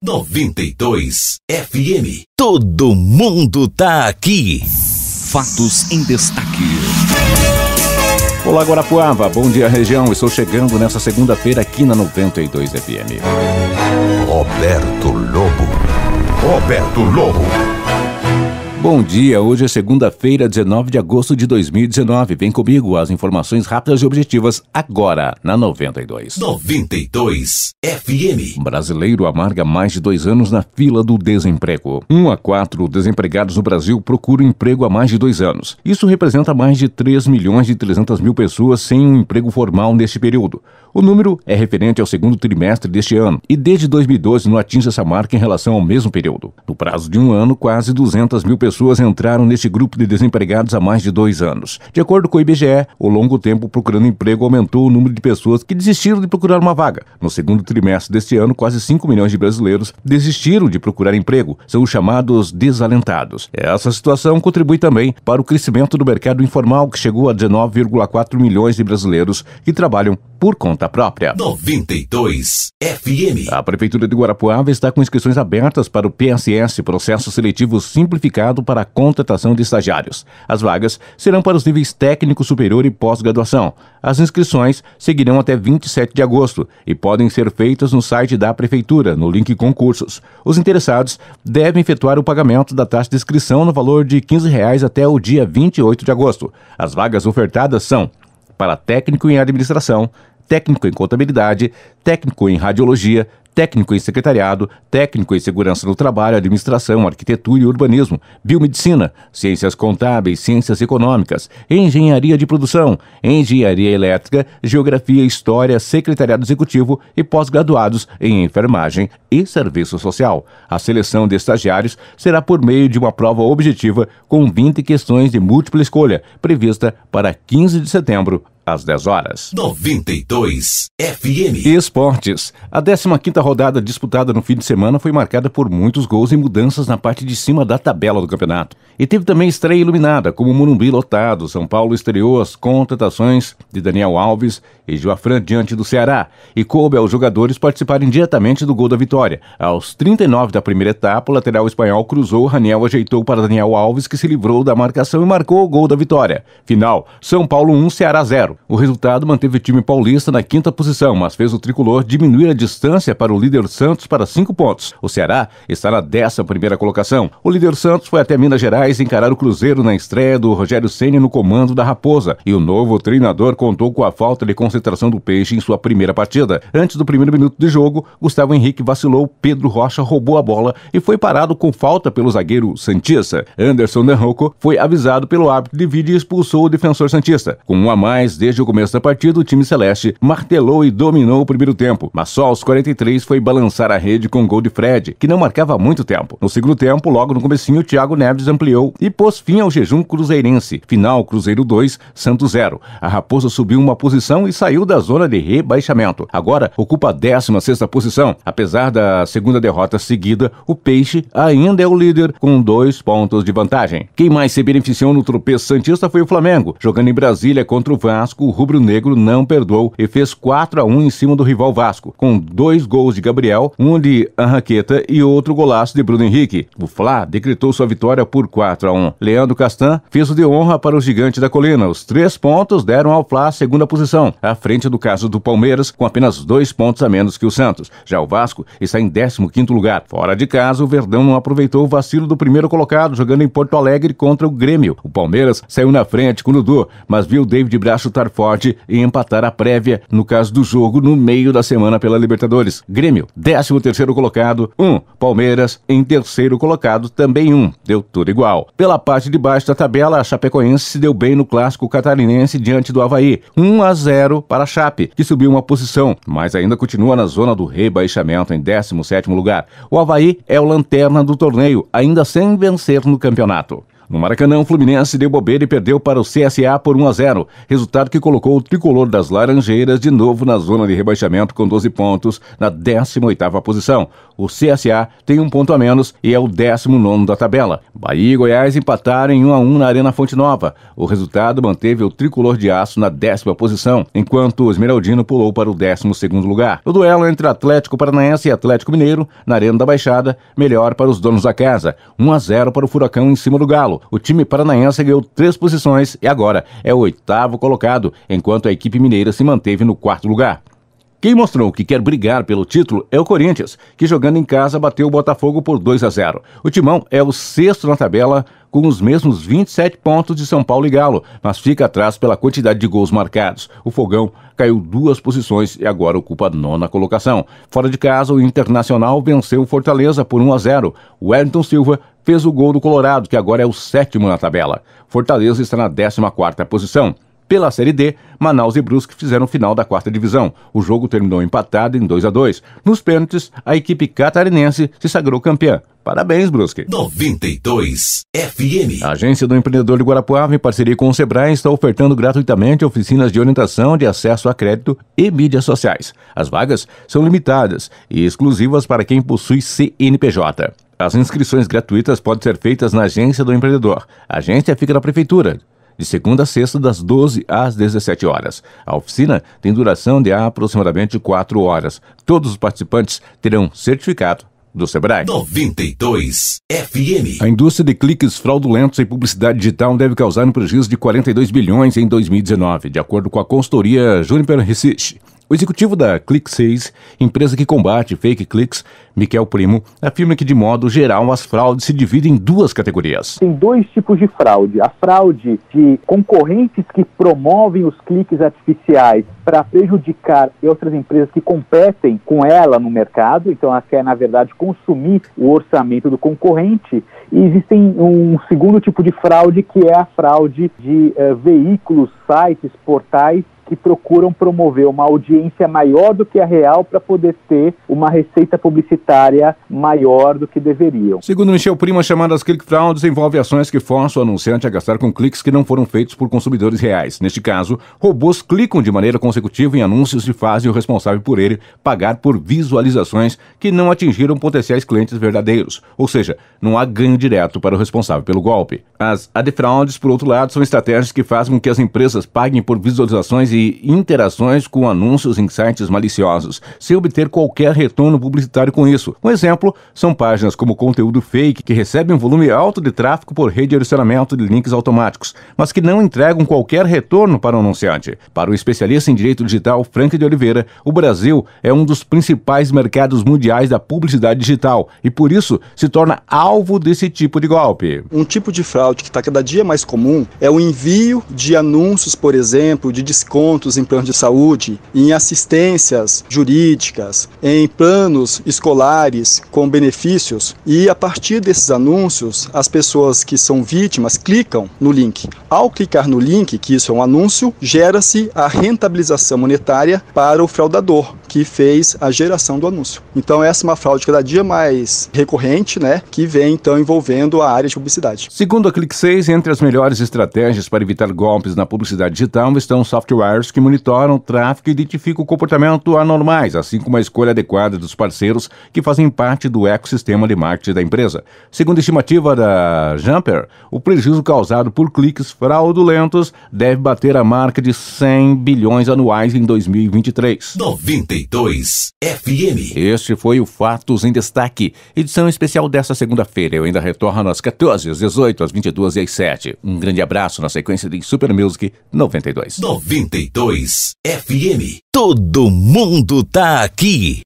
92 FM. Todo mundo tá aqui. Fatos em destaque. Olá, Guarapuava. Bom dia, região. Estou chegando nessa segunda-feira aqui na 92 FM. Roberto Lobo. Bom dia, hoje é segunda-feira, 19 de agosto de 2019. Vem comigo as informações rápidas e objetivas agora na 92. 92 FM. Brasileiro amarga mais de 2 anos na fila do desemprego. 1 a 4 desempregados no Brasil procuram emprego há mais de 2 anos. Isso representa mais de 3.300.000 pessoas sem um emprego formal neste período. O número é referente ao segundo trimestre deste ano e desde 2012 não atinge essa marca em relação ao mesmo período. No prazo de um ano, quase 200.000 pessoas entraram neste grupo de desempregados há mais de 2 anos. De acordo com o IBGE, o longo tempo procurando emprego aumentou o número de pessoas que desistiram de procurar uma vaga. No segundo trimestre deste ano, quase 5 milhões de brasileiros desistiram de procurar emprego. São os chamados desalentados. Essa situação contribui também para o crescimento do mercado informal, que chegou a 19,4 milhões de brasileiros que trabalham por conta própria. 92 FM. A Prefeitura de Guarapuava está com inscrições abertas para o PSS, Processo Seletivo Simplificado para a Contratação de Estagiários. As vagas serão para os níveis técnico superior e pós-graduação. As inscrições seguirão até 27 de agosto e podem ser feitas no site da Prefeitura, no link Concursos. Os interessados devem efetuar o pagamento da taxa de inscrição no valor de R$ 15 até o dia 28 de agosto. As vagas ofertadas são para técnico em administração, técnico em contabilidade, técnico em radiologia, técnico em secretariado, técnico em segurança do trabalho, administração, arquitetura e urbanismo, biomedicina, ciências contábeis, ciências econômicas, engenharia de produção, engenharia elétrica, geografia, história, secretariado executivo e pós-graduados em enfermagem e serviço social. A seleção de estagiários será por meio de uma prova objetiva com 20 questões de múltipla escolha, prevista para 15 de setembro, às 10 horas. 92 FM. Esportes. A 15ª rodada disputada no fim de semana foi marcada por muitos gols e mudanças na parte de cima da tabela do campeonato. E teve também estreia iluminada, como o Morumbi lotado. São Paulo estreou as contratações de Daniel Alves e Joafran diante do Ceará, e coube aos jogadores participarem diretamente do gol da vitória. Aos 39 da primeira etapa, o lateral espanhol cruzou, Raniel ajeitou para Daniel Alves, que se livrou da marcação e marcou o gol da vitória. Final, São Paulo 1, Ceará 0. O resultado manteve o time paulista na 5ª posição, mas fez o tricolor diminuir a distância para o líder Santos para 5 pontos. O Ceará está na 11ª colocação. O líder Santos foi até Minas Gerais encarar o Cruzeiro na estreia do Rogério Ceni no comando da Raposa, e o novo treinador contou com a falta de concentração do Peixe em sua primeira partida. Antes do primeiro minuto de jogo, Gustavo Henrique vacilou, Pedro Rocha roubou a bola e foi parado com falta pelo zagueiro santista. Anderson Denroco foi avisado pelo árbitro de vídeo e expulsou o defensor santista. Com 1 a mais desde o começo da partida, o time celeste martelou e dominou o primeiro tempo, mas só aos 43 foi balançar a rede com gol de Fred, que não marcava há muito tempo. No segundo tempo, logo no comecinho, Thiago Neves ampliou e pôs fim ao jejum cruzeirense. Final, Cruzeiro 2, Santos 0. A Raposa subiu uma posição e saiu da zona de rebaixamento. Agora ocupa a 16ª posição. Apesar da segunda derrota seguida, o Peixe ainda é o líder com 2 pontos de vantagem. Quem mais se beneficiou no tropeço santista foi o Flamengo. Jogando em Brasília contra o Vasco, o rubro-negro não perdoou e fez 4-1 em cima do rival Vasco, com 2 gols de Gabriel, um de Arraqueta e outro golaço de Bruno Henrique. O Fla decretou sua vitória por 4-1. Leandro Castan fez o de honra para o Gigante da Colina. Os 3 pontos deram ao Fla a segunda posição, à frente do caso do Palmeiras, com apenas 2 pontos a menos que o Santos. Já o Vasco está em 15º lugar. Fora de casa, o Verdão não aproveitou o vacilo do primeiro colocado, jogando em Porto Alegre contra o Grêmio. O Palmeiras saiu na frente com o Dudu, mas viu o David Braz chutar forte e empatar a prévia, no caso do jogo, no meio da semana pela Libertadores. Grêmio, 13º colocado, 1. Palmeiras, em 3º colocado, também 1. Deu tudo igual. Pela parte de baixo da tabela, a Chapecoense se deu bem no clássico catarinense diante do Avaí. 1-0 para a Chape, que subiu uma posição, mas ainda continua na zona do rebaixamento em 17º lugar. O Avaí é o lanterna do torneio, ainda sem vencer no campeonato. No Maracanã, o Fluminense deu bobeira e perdeu para o CSA por 1-0, resultado que colocou o tricolor das Laranjeiras de novo na zona de rebaixamento com 12 pontos, na 18ª posição. O CSA tem 1 ponto a menos e é o 19º da tabela. Bahia e Goiás empataram em 1-1 na Arena Fonte Nova. O resultado manteve o tricolor de aço na 10ª posição, enquanto o Esmeraldino pulou para o 12º lugar. O duelo entre Atlético Paranaense e Atlético Mineiro, na Arena da Baixada, melhor para os donos da casa. 1-0 para o Furacão em cima do Galo. O time paranaense ganhou 3 posições e agora é o 8º colocado, enquanto a equipe mineira se manteve no 4º lugar. Quem mostrou que quer brigar pelo título é o Corinthians, que jogando em casa bateu o Botafogo por 2-0. O Timão é o 6º na tabela, com os mesmos 27 pontos de São Paulo e Galo, mas fica atrás pela quantidade de gols marcados. O Fogão caiu 2 posições e agora ocupa a 9ª colocação. Fora de casa, o Internacional venceu o Fortaleza por 1-0. O Wellington Silva fez o gol do Colorado, que agora é o 7º na tabela. Fortaleza está na 14ª posição. Pela Série D, Manaus e Brusque fizeram o final da 4ª divisão. O jogo terminou empatado em 2-2. Nos pênaltis, a equipe catarinense se sagrou campeã. Parabéns, Brusque. 92 FM. A Agência do Empreendedor de Guarapuava, em parceria com o Sebrae, está ofertando gratuitamente oficinas de orientação de acesso a crédito e mídias sociais. As vagas são limitadas e exclusivas para quem possui CNPJ. As inscrições gratuitas podem ser feitas na Agência do Empreendedor. A agência fica na Prefeitura, de segunda a sexta, das 12 às 17 horas. A oficina tem duração de aproximadamente 4 horas. Todos os participantes terão certificado do Sebrae. 92 FM. A indústria de cliques fraudulentos em publicidade digital deve causar um prejuízo de 42 bilhões em 2019, de acordo com a consultoria Juniper Research. O executivo da Click6, empresa que combate fake cliques, Miquel Primo, afirma que, de modo geral, as fraudes se dividem em 2 categorias. Tem 2 tipos de fraude. A fraude de concorrentes que promovem os cliques artificiais para prejudicar outras empresas que competem com ela no mercado. Então, ela quer, na verdade, consumir o orçamento do concorrente. E existe um segundo tipo de fraude, que é a fraude de veículos, sites, portais, que procuram promover uma audiência maior do que a real para poder ter uma receita publicitária maior do que deveriam. Segundo Michel Primo, a chamada click frauds envolve ações que forçam o anunciante a gastar com cliques que não foram feitos por consumidores reais. Neste caso, robôs clicam de maneira consecutiva em anúncios e fazem o responsável por ele pagar por visualizações que não atingiram potenciais clientes verdadeiros. Ou seja, não há ganho direto para o responsável pelo golpe. As ad frauds, por outro lado, são estratégias que fazem com que as empresas paguem por visualizações e interações com anúncios em sites maliciosos, sem obter qualquer retorno publicitário com isso. Um exemplo são páginas como conteúdo fake, que recebem um volume alto de tráfego por redirecionamento de links automáticos, mas que não entregam qualquer retorno para o anunciante. Para o especialista em direito digital Frank de Oliveira, o Brasil é um dos principais mercados mundiais da publicidade digital e, por isso, se torna alvo desse tipo de golpe. Um tipo de fraude que está cada dia mais comum é o envio de anúncios, por exemplo, de descontos em planos de saúde, em assistências jurídicas, em planos escolares com benefícios, e a partir desses anúncios, as pessoas que são vítimas clicam no link. Ao clicar no link, que isso é um anúncio, gera-se a rentabilização monetária para o fraudador, que fez a geração do anúncio. Então essa é uma fraude cada dia mais recorrente, que vem então envolvendo a área de publicidade. Segundo a Click6, entre as melhores estratégias para evitar golpes na publicidade digital estão softwares que monitoram o tráfego e identificam o comportamento anormais, assim como a escolha adequada dos parceiros que fazem parte do ecossistema de marketing da empresa. Segundo a estimativa da Jumper, o prejuízo causado por cliques fraudulentos deve bater a marca de 100 bilhões anuais em 2023. 92 FM. Este foi o Fatos em Destaque, edição especial desta segunda-feira. Eu ainda retorno às 14, às 18, às 22 e às 7. Um grande abraço na sequência de Super Music 92. 92 FM. Todo mundo tá aqui.